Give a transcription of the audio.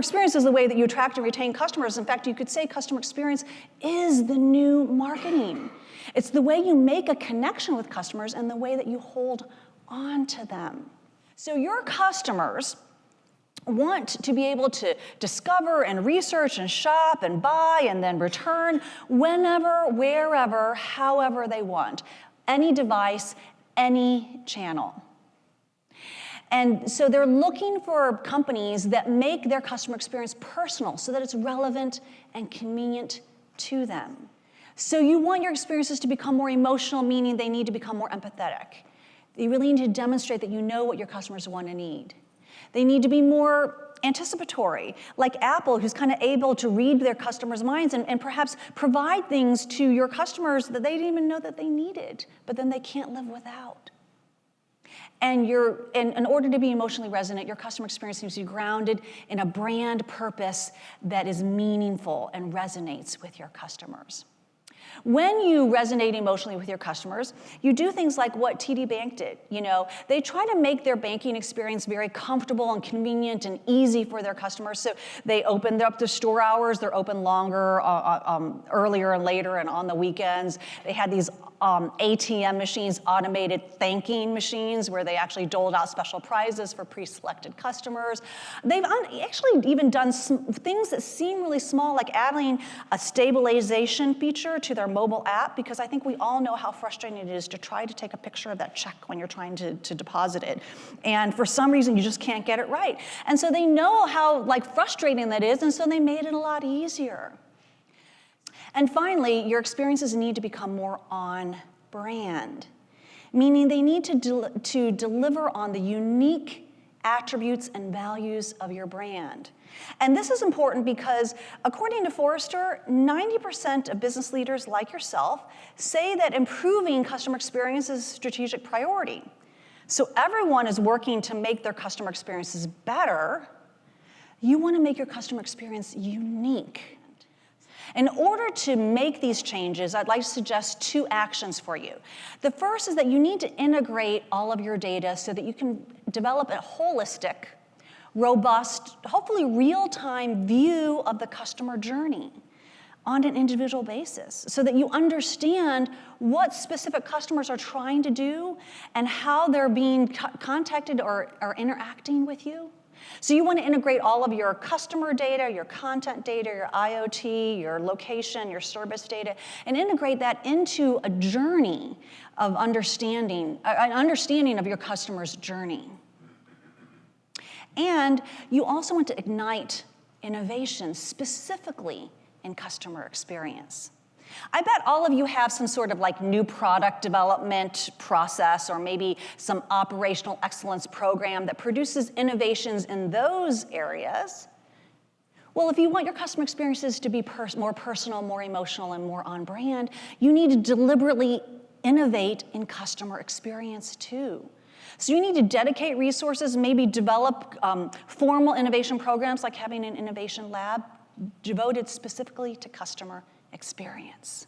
experience is the way that you attract and retain customers. In fact, you could say customer experience is the new marketing. It's the way you make a connection with customers and the way that you hold on to them. So your customers want to be able to discover and research and shop and buy and then return whenever, wherever, however they want. Any device, any channel. And so they're looking for companies that make their customer experience personal so that it's relevant and convenient to them. So you want your experiences to become more emotional, meaning they need to become more empathetic. You really need to demonstrate that you know what your customers want and need. They need to be more anticipatory, like Apple, who's kind of able to read their customers' minds and perhaps provide things to your customers that they didn't even know that they needed, but then they can't live without. And in order to be emotionally resonant, your customer experience needs to be grounded in a brand purpose that is meaningful and resonates with your customers. When you resonate emotionally with your customers, you do things like what TD Bank did. They try to make their banking experience very comfortable and convenient and easy for their customers. So they opened up their store hours. They're open longer, earlier and later, and on the weekends. They had these ATM machines, automated thanking machines, where they actually doled out special prizes for pre-selected customers. They've actually even done things that seem really small, like adding a stabilization feature to their mobile app, because I think we all know how frustrating it is to try to take a picture of that check when you're trying to deposit it. And for some reason, you just can't get it right. And so they know how frustrating that is, and so they made it a lot easier. And finally, your experiences need to become more on brand, meaning they need to deliver on the unique attributes and values of your brand. And this is important because, according to Forrester, 90% of business leaders like yourself say that improving customer experience is a strategic priority. So everyone is working to make their customer experiences better. You want to make your customer experience unique. In order to make these changes, I'd like to suggest 2 actions for you. The first is that you need to integrate all of your data so that you can develop a holistic, robust, hopefully real-time view of the customer journey on an individual basis, so that you understand what specific customers are trying to do and how they're being contacted or interacting with you. So you want to integrate all of your customer data, your content data, your IoT, your location, your service data, and integrate that into a journey of understanding, an understanding of your customer's journey. And you also want to ignite innovation, specifically in customer experience. I bet all of you have some sort of new product development process, or maybe some operational excellence program that produces innovations in those areas. Well, if you want your customer experiences to be more personal, more emotional, and more on brand, you need to deliberately innovate in customer experience too. So you need to dedicate resources, maybe develop formal innovation programs, like having an innovation lab devoted specifically to customer experience.